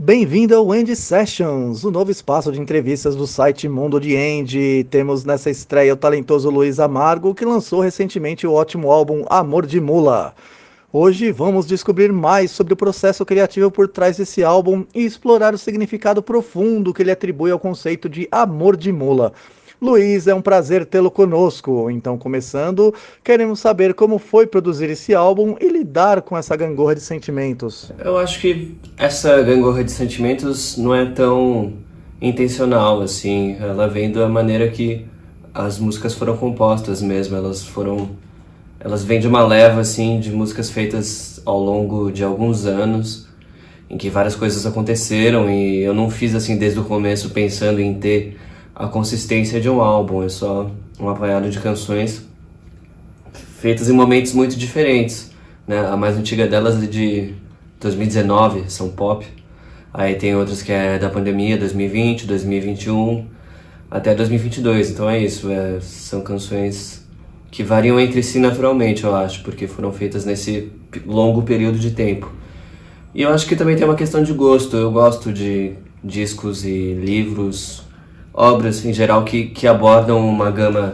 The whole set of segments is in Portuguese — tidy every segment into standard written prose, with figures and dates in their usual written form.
Bem-vindo ao Andy Sessions, o novo espaço de entrevistas do site Mundo de Andy. Temos nessa estreia o talentoso Luiz Amargo, que lançou recentemente o ótimo álbum Amor de Mula. Hoje vamos descobrir mais sobre o processo criativo por trás desse álbum e explorar o significado profundo que ele atribui ao conceito de amor de mula. Luiz, é um prazer tê-lo conosco. Então, começando, queremos saber como foi produzir esse álbum e lidar com essa gangorra de sentimentos. Eu acho que essa gangorra de sentimentos não é tão intencional, assim. Ela vem da maneira que as músicas foram compostas mesmo. Elas vêm de uma leva, assim, de músicas feitas ao longo de alguns anos, em que várias coisas aconteceram e eu não fiz, assim, desde o começo pensando em ter a consistência de um álbum. É só um apanhado de canções feitas em momentos muito diferentes, né? A mais antiga delas é de 2019, são pop. Aí tem outras que é da pandemia, 2020, 2021, até 2022. Então é isso, são canções que variam entre si naturalmente, eu acho, porque foram feitas nesse longo período de tempo. E eu acho que também tem uma questão de gosto. Eu gosto de discos e livros, obras em geral que abordam uma gama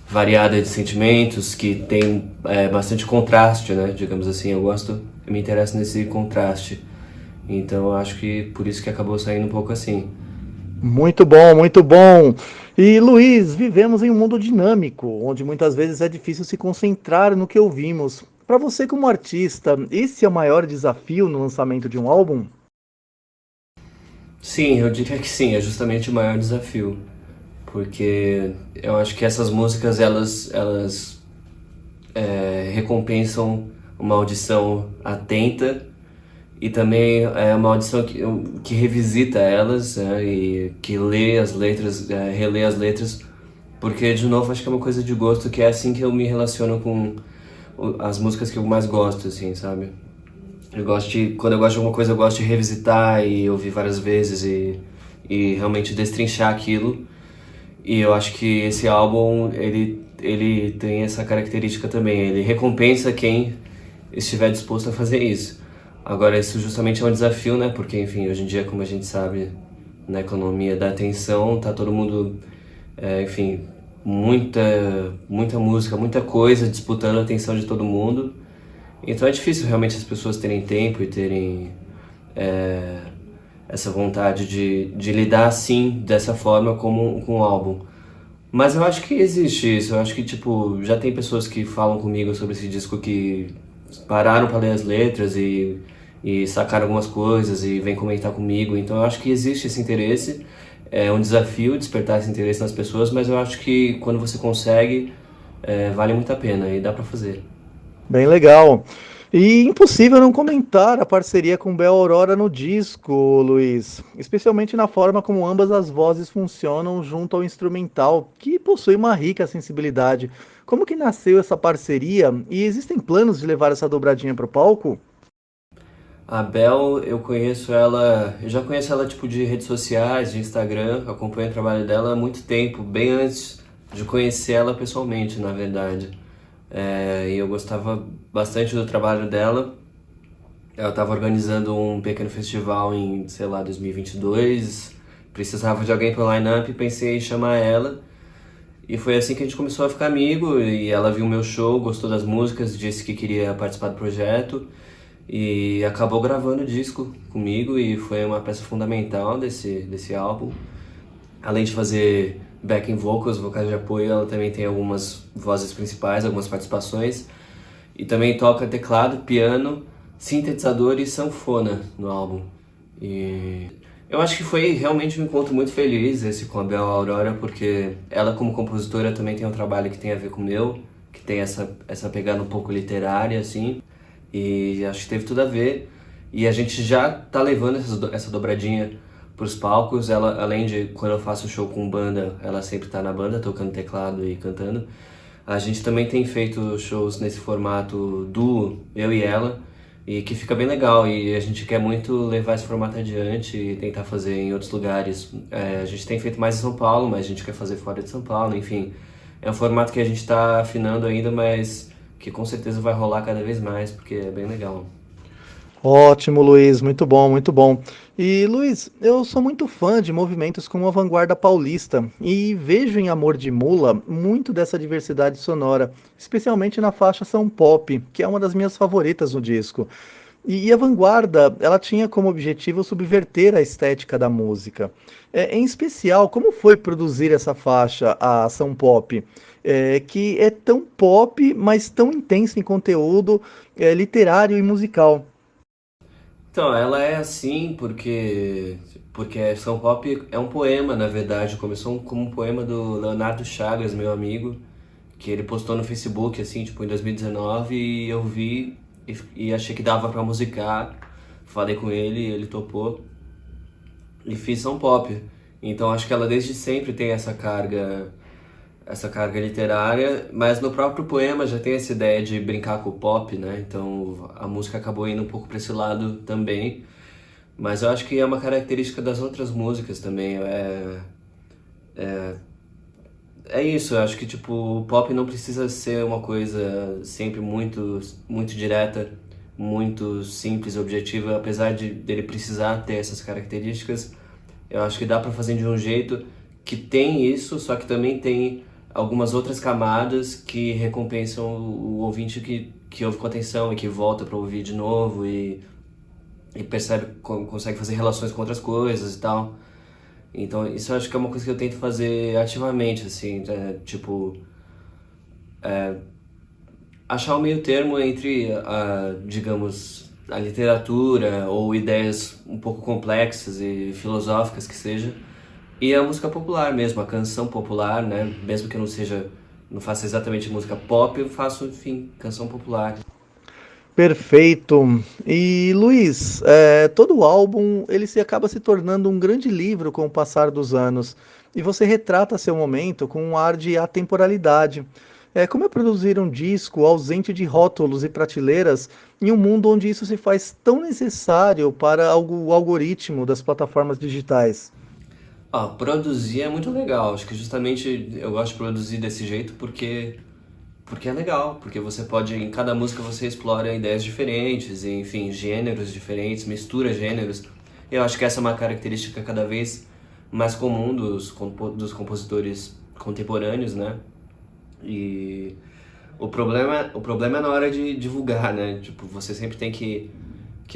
variada de sentimentos, que tem bastante contraste, né? Digamos assim, eu me interesso nesse contraste. Então eu acho que por isso que acabou saindo um pouco assim. Muito bom, muito bom. E Luiz, vivemos em um mundo dinâmico, onde muitas vezes é difícil se concentrar no que ouvimos. Para você, como artista, esse é o maior desafio no lançamento de um álbum? Sim, eu diria que sim, é justamente o maior desafio. Porque eu acho que essas músicas, elas recompensam uma audição atenta e também é uma audição que revisita elas, e que lê as letras, relê as letras, porque, de novo, acho que é uma coisa de gosto, que é assim que eu me relaciono com as músicas que eu mais gosto, assim, sabe? Quando eu gosto de alguma coisa, eu gosto de revisitar e ouvir várias vezes e realmente destrinchar aquilo. E eu acho que esse álbum, ele tem essa característica também. Ele recompensa quem estiver disposto a fazer isso. Agora, isso justamente é um desafio, né? Porque, enfim, hoje em dia, como a gente sabe, na economia da atenção, tá todo mundo, enfim, muita música, muita coisa disputando a atenção de todo mundo. Então é difícil realmente as pessoas terem tempo e terem é, essa vontade de lidar assim, dessa forma, com um álbum. Mas eu acho que existe isso. Eu acho que, tipo, já tem pessoas que falam comigo sobre esse disco que pararam para ler as letras e sacaram algumas coisas e vêm comentar comigo. Então eu acho que existe esse interesse. É um desafio despertar esse interesse nas pessoas, mas eu acho que quando você consegue, vale muito a pena e dá para fazer. Bem legal. E impossível não comentar a parceria com Bel Aurora no disco, Luiz, especialmente na forma como ambas as vozes funcionam junto ao instrumental, que possui uma rica sensibilidade. Como que nasceu essa parceria e existem planos de levar essa dobradinha para o palco? A Bel, eu já conheço ela tipo de redes sociais, de Instagram, acompanho o trabalho dela há muito tempo, bem antes de conhecer ela pessoalmente, na verdade. E eu gostava bastante do trabalho dela. Ela estava organizando um pequeno festival em, sei lá, 2022, precisava de alguém para o line-up e pensei em chamar ela. E foi assim que a gente começou a ficar amigo e ela viu o meu show, gostou das músicas, disse que queria participar do projeto e acabou gravando o disco comigo e foi uma peça fundamental desse álbum. Além de fazer backing vocals, vocais de apoio, ela também tem algumas vozes principais, algumas participações. E também toca teclado, piano, sintetizador e sanfona no álbum. E eu acho que foi realmente um encontro muito feliz esse com a Bel Aurora, porque ela como compositora também tem um trabalho que tem a ver com o meu, que tem essa pegada um pouco literária, assim. E acho que teve tudo a ver. E a gente já tá levando essa dobradinha pros palcos. Ela, além de quando eu faço show com banda, ela sempre tá na banda, tocando teclado e cantando. A gente também tem feito shows nesse formato duo, eu e ela, e que fica bem legal. E a gente quer muito levar esse formato adiante e tentar fazer em outros lugares. A gente tem feito mais em São Paulo, mas a gente quer fazer fora de São Paulo, enfim. É um formato que a gente está afinando ainda, mas que com certeza vai rolar cada vez mais, porque é bem legal. Ótimo, Luiz, muito bom, muito bom. E Luiz, eu sou muito fã de movimentos como a Vanguarda Paulista e vejo em Amor de Mula muito dessa diversidade sonora, especialmente na faixa São Pop, que é uma das minhas favoritas no disco. E a Vanguarda, ela tinha como objetivo subverter a estética da música. Em especial, como foi produzir essa faixa, a São Pop, que é tão pop, mas tão intensa em conteúdo literário e musical? Então, ela é assim porque São Pop é um poema, na verdade, começou como um poema do Leonardo Chagas, meu amigo, que ele postou no Facebook assim, tipo em 2019 e eu vi e achei que dava pra musicar. Falei com ele, ele topou e fiz São Pop. Então, acho que ela desde sempre tem essa carga literária, mas no próprio poema já tem essa ideia de brincar com o pop, né? Então a música acabou indo um pouco para esse lado também, mas eu acho que é uma característica das outras músicas também. É isso, eu acho que tipo, o pop não precisa ser uma coisa sempre muito direta, muito simples, objetiva, apesar de dele precisar ter essas características. Eu acho que dá pra fazer de um jeito que tem isso, só que também tem algumas outras camadas que recompensam o ouvinte que ouve com atenção e que volta pra ouvir de novo e percebe, consegue fazer relações com outras coisas e tal. Então, isso eu acho que é uma coisa que eu tento fazer ativamente, assim, tipo, achar o meio termo entre, digamos, a literatura ou ideias um pouco complexas e filosóficas que seja, e a música popular mesmo, a canção popular, né? Mesmo que eu não faça exatamente música pop, eu faço, enfim, canção popular. Perfeito. E Luiz, todo álbum ele se acaba se tornando um grande livro com o passar dos anos. E você retrata seu momento com um ar de atemporalidade. Como é produzir um disco ausente de rótulos e prateleiras em um mundo onde isso se faz tão necessário para o algoritmo das plataformas digitais? Ah, produzir é muito legal. Acho que justamente eu gosto de produzir desse jeito porque é legal, porque você pode, em cada música você explora ideias diferentes, e, enfim, gêneros diferentes, mistura gêneros. Eu acho que essa é uma característica cada vez mais comum dos compositores contemporâneos, né? E o problema é na hora de divulgar, né? Tipo, você sempre tem que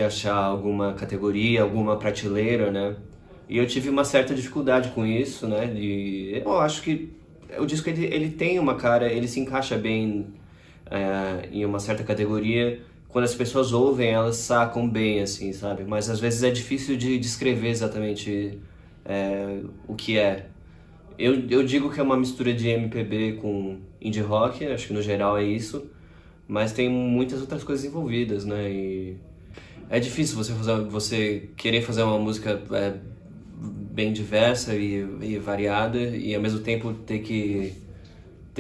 achar alguma categoria, alguma prateleira, né? E eu tive uma certa dificuldade com isso, né? E eu acho que o disco ele tem uma cara, ele se encaixa bem em uma certa categoria. Quando as pessoas ouvem, elas sacam bem, assim, sabe? Mas às vezes é difícil de descrever exatamente o que é. Eu digo que é uma mistura de MPB com indie rock, acho que no geral é isso, mas tem muitas outras coisas envolvidas, né? E é difícil você querer fazer uma música bem diversa e variada e ao mesmo tempo ter que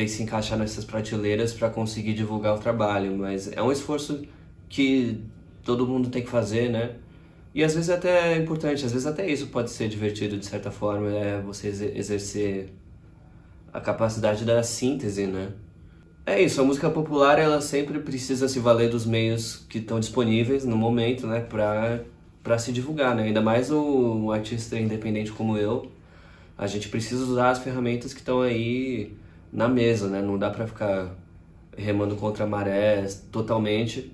se encaixar nessas prateleiras para conseguir divulgar o trabalho, mas é um esforço que todo mundo tem que fazer, né? E às vezes até é importante, às vezes até isso pode ser divertido de certa forma, é você exercer a capacidade da síntese, né? É isso, a música popular ela sempre precisa se valer dos meios que estão disponíveis no momento, né, para se divulgar, né? Ainda mais um artista independente como eu, a gente precisa usar as ferramentas que estão aí na mesa, né? Não dá para ficar remando contra a maré totalmente,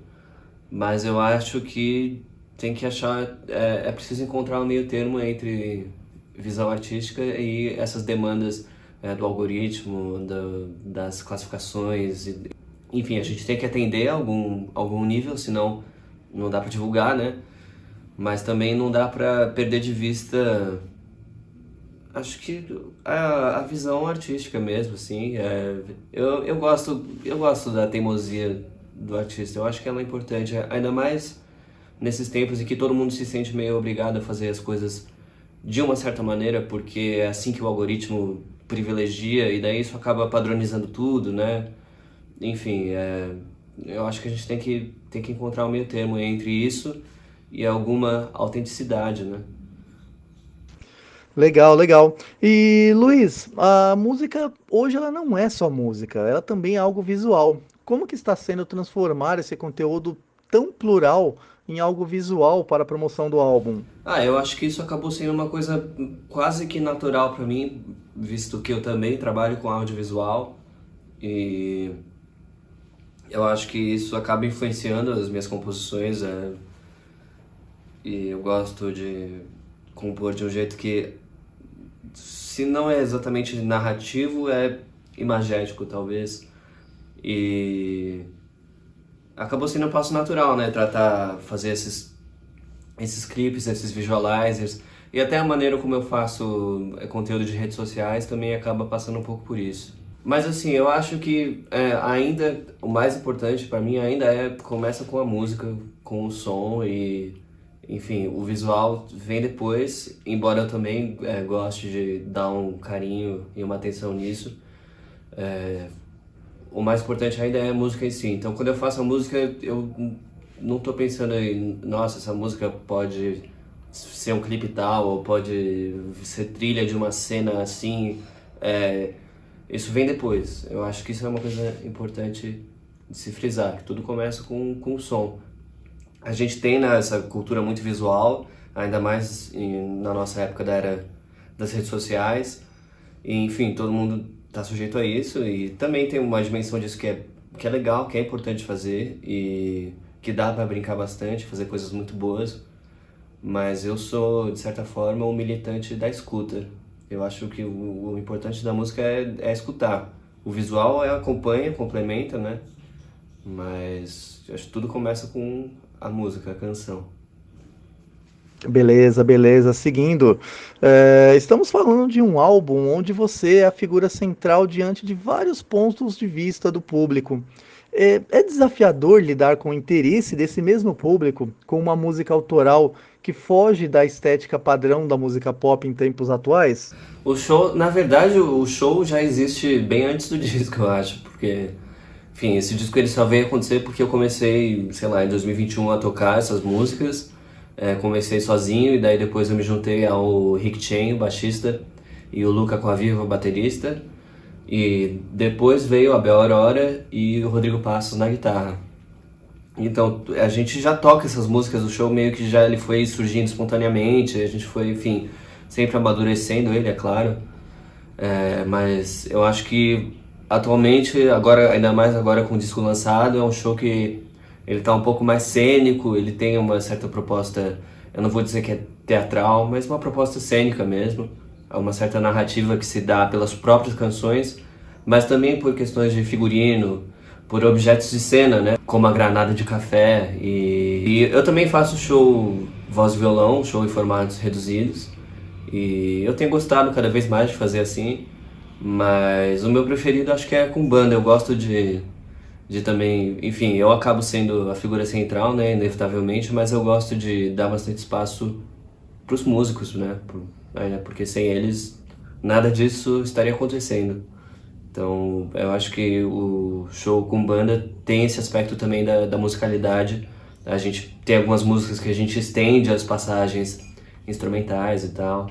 mas eu acho que tem que achar, é preciso encontrar um meio termo entre visão artística e essas demandas do algoritmo, das classificações, enfim, a gente tem que atender a algum nível, senão não dá para divulgar, né? Mas também não dá para perder de vista, acho que a visão artística mesmo, assim. Eu gosto da teimosia do artista, eu acho que ela é importante, ainda mais nesses tempos em que todo mundo se sente meio obrigado a fazer as coisas de uma certa maneira, porque é assim que o algoritmo privilegia, e daí isso acaba padronizando tudo, né? Enfim, eu acho que a gente tem que encontrar o meio termo entre isso e alguma autenticidade, né? Legal, legal. E Luiz, a música hoje ela não é só música, ela também é algo visual. Como que está sendo transformar esse conteúdo tão plural em algo visual para a promoção do álbum? Eu acho que isso acabou sendo uma coisa quase que natural para mim, visto que eu também trabalho com audiovisual e eu acho que isso acaba influenciando as minhas composições, e eu gosto de compor de um jeito que, se não é exatamente narrativo, é imagético talvez, e acabou sendo um passo natural, né, fazer esses clipes, esses visualizers, e até a maneira como eu faço conteúdo de redes sociais também acaba passando um pouco por isso. Mas assim, eu acho que ainda o mais importante para mim ainda começa com a música, com o som e, enfim, o visual vem depois, embora eu também goste de dar um carinho e uma atenção nisso. O mais importante ainda é a música em si. Então, quando eu faço a música, eu não tô pensando em, nossa, essa música pode ser um clipe tal, ou pode ser trilha de uma cena assim. Isso vem depois. Eu acho que isso é uma coisa importante de se frisar, que tudo começa com o som. A gente tem, né, essa cultura muito visual, ainda mais na nossa época da era das redes sociais. E, enfim, todo mundo está sujeito a isso e também tem uma dimensão disso que é legal, que é importante fazer e que dá para brincar bastante, fazer coisas muito boas. Mas eu sou, de certa forma, um militante da escuta. Eu acho que o importante da música é escutar. O visual acompanha, complementa, né? Mas acho que tudo começa com a música, a canção. Beleza, beleza. Seguindo, estamos falando de um álbum onde você é a figura central diante de vários pontos de vista do público. É desafiador lidar com o interesse desse mesmo público com uma música autoral que foge da estética padrão da música pop em tempos atuais? O show, na verdade, o show já existe bem antes do disco, eu acho, porque, enfim, esse disco ele só veio acontecer porque eu comecei, sei lá, em 2021 a tocar essas músicas. Comecei sozinho e daí depois eu me juntei ao Rick Chen, o baixista, e o Luca Coaviva, o baterista. E depois veio a Bel Aurora e o Rodrigo Passos na guitarra. Então a gente já toca essas músicas, o show meio que já ele foi surgindo espontaneamente, a gente foi, enfim, sempre amadurecendo ele, é claro. Mas eu acho que atualmente, agora, ainda mais agora com o disco lançado, é um show que ele tá um pouco mais cênico, ele tem uma certa proposta, eu não vou dizer que é teatral, mas uma proposta cênica mesmo. Há uma certa narrativa que se dá pelas próprias canções, mas também por questões de figurino, por objetos de cena, né? Como a granada de café. E eu também faço show voz e violão, show em formatos reduzidos. E eu tenho gostado cada vez mais de fazer assim, mas o meu preferido acho que é com banda. Eu gosto de também, enfim, eu acabo sendo a figura central, né, inevitavelmente, mas eu gosto de dar bastante espaço para os músicos, né, porque sem eles nada disso estaria acontecendo. Então, eu acho que o show com banda tem esse aspecto também da musicalidade. A gente tem algumas músicas que a gente estende as passagens instrumentais e tal.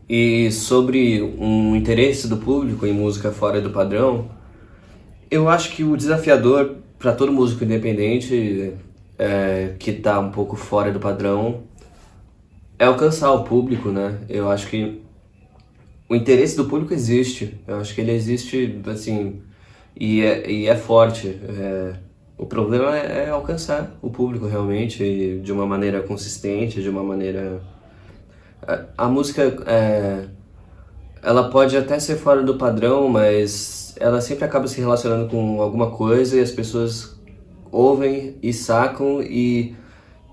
E sobre um interesse do público em música fora do padrão, eu acho que o desafiador para todo músico independente que está um pouco fora do padrão é alcançar o público, né? Eu acho que o interesse do público existe. Eu acho que ele existe, assim, e é forte. O problema é alcançar o público realmente, e de uma maneira consistente, de uma maneira... A música, ela pode até ser fora do padrão, mas ela sempre acaba se relacionando com alguma coisa e as pessoas ouvem e sacam e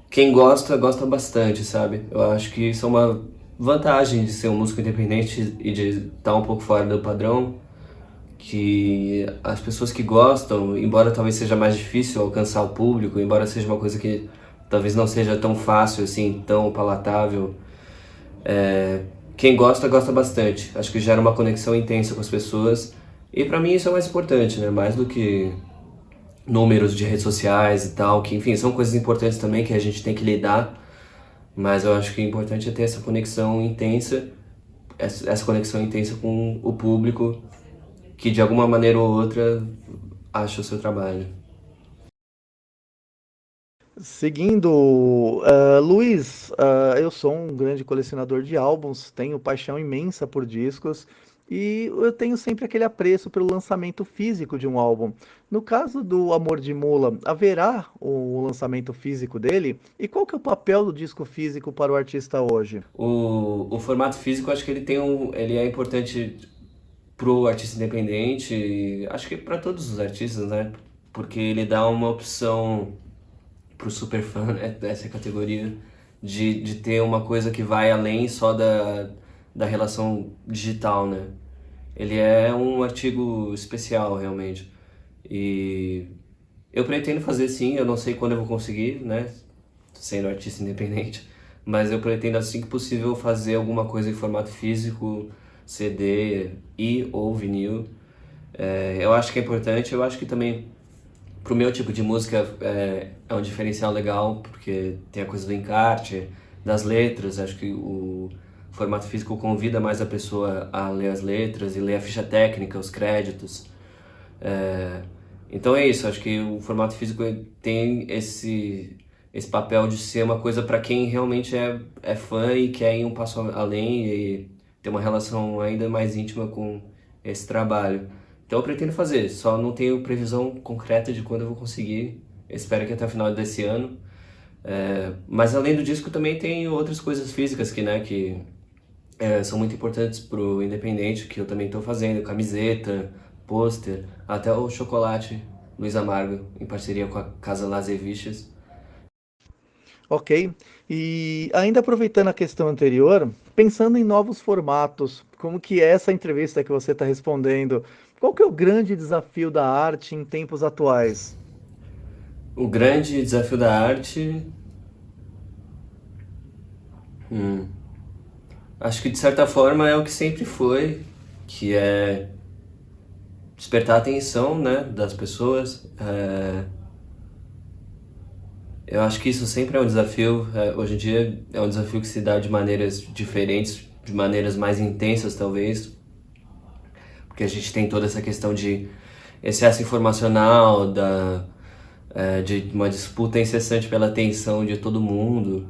quem gosta, gosta bastante, sabe? Eu acho que isso é uma vantagem de ser um músico independente e de estar um pouco fora do padrão, que as pessoas que gostam, embora talvez seja mais difícil alcançar o público, embora seja uma coisa que talvez não seja tão fácil assim, tão palatável, quem gosta, gosta bastante. Acho que gera uma conexão intensa com as pessoas e pra mim isso é o mais importante, né? Mais do que números de redes sociais e tal, que enfim, são coisas importantes também que a gente tem que lidar, mas eu acho que o importante é ter essa conexão intensa, essa conexão intensa com o público, que de alguma maneira ou outra acha o seu trabalho. Seguindo, Luiz, eu sou um grande colecionador de álbuns, tenho paixão imensa por discos e eu tenho sempre aquele apreço pelo lançamento físico de um álbum. No caso do Amor de Mula, haverá o lançamento físico dele? E qual que é o papel do disco físico para o artista hoje? O formato físico, acho que ele é importante pro artista independente, e acho que para todos os artistas, né? Porque ele dá uma opção pro super fã, né, dessa categoria, de ter uma coisa que vai além só da relação digital, né? Ele é um artigo especial, realmente. E eu pretendo fazer sim, eu não sei quando eu vou conseguir, né? Sendo artista independente, mas eu pretendo assim que possível fazer alguma coisa em formato físico, CD e ou vinil. Eu acho que é importante, eu acho que também pro meu tipo de música é um diferencial legal, porque tem a coisa do encarte, das letras, acho que o formato físico convida mais a pessoa a ler as letras e ler a ficha técnica, os créditos. É, então é isso, acho que o formato físico tem esse papel de ser uma coisa para quem realmente é fã e quer ir um passo além e ter uma relação ainda mais íntima com esse trabalho. Então eu pretendo fazer, só não tenho previsão concreta de quando eu vou conseguir. Eu espero que até o final desse ano. Mas além do disco também tem outras coisas físicas que são muito importantes pro independente, que eu também estou fazendo, camiseta, pôster, até o chocolate Luiz Amargo, em parceria com a Casa Las Eviches. Ok. E ainda aproveitando a questão anterior, pensando em novos formatos, como que é essa entrevista que você está respondendo? Qual que é o grande desafio da arte em tempos atuais? O grande desafio da arte, acho que de certa forma é o que sempre foi, que é despertar a atenção, né, das pessoas. Eu acho que isso sempre é um desafio. Hoje em dia é um desafio que se dá de maneiras diferentes, de maneiras mais intensas talvez, porque a gente tem toda essa questão de excesso informacional, de uma disputa incessante pela atenção de todo mundo.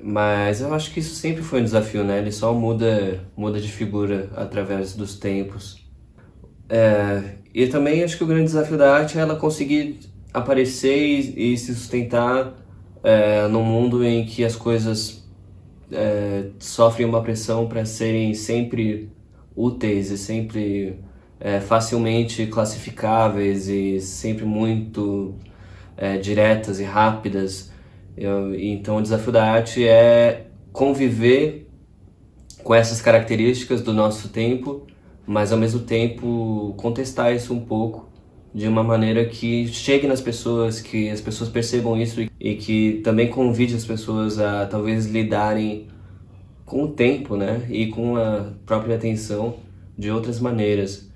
Mas eu acho que isso sempre foi um desafio, né? Ele só muda de figura através dos tempos. E também acho que o grande desafio da arte é ela conseguir aparecer e se sustentar num mundo em que as coisas sofrem uma pressão para serem sempre úteis e sempre facilmente classificáveis e sempre muito diretas e rápidas. Então o desafio da arte é conviver com essas características do nosso tempo, mas ao mesmo tempo contestar isso um pouco de uma maneira que chegue nas pessoas, que as pessoas percebam isso e que também convide as pessoas a talvez lidarem com o tempo, né? E com a própria atenção de outras maneiras.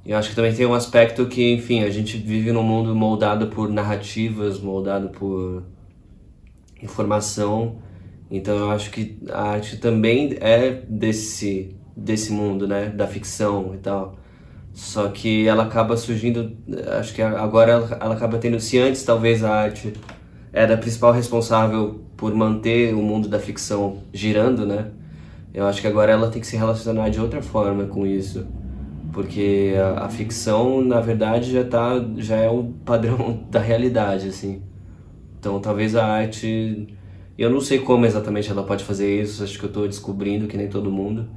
Eu acho que também tem um aspecto que, enfim, a gente vive num mundo moldado por narrativas, moldado por informação. Então eu acho que a arte também é desse mundo, né? Da ficção e tal. Só que ela acaba surgindo, acho que agora ela acaba tendo, se antes talvez a arte era a principal responsável por manter o mundo da ficção girando, né? Eu acho que agora ela tem que se relacionar de outra forma com isso, porque a ficção, na verdade, já é o padrão da realidade, assim. Então, talvez a arte, eu não sei como exatamente ela pode fazer isso, acho que eu estou descobrindo que nem todo mundo,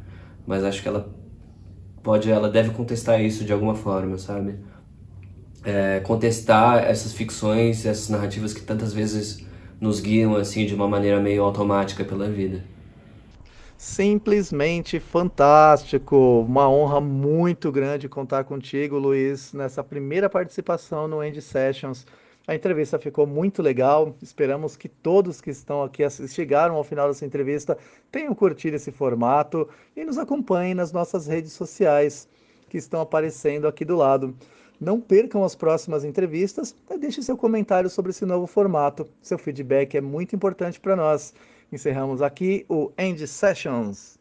mas acho que ela deve contestar isso de alguma forma, sabe? Contestar essas ficções, essas narrativas que tantas vezes nos guiam assim de uma maneira meio automática pela vida. Simplesmente fantástico! Uma honra muito grande contar contigo, Luiz, nessa primeira participação no End Sessions. A entrevista ficou muito legal. Esperamos que todos que estão aqui chegaram ao final dessa entrevista tenham curtido esse formato e nos acompanhem nas nossas redes sociais que estão aparecendo aqui do lado. Não percam as próximas entrevistas e deixe seu comentário sobre esse novo formato. Seu feedback é muito importante para nós. Encerramos aqui o End Sessions.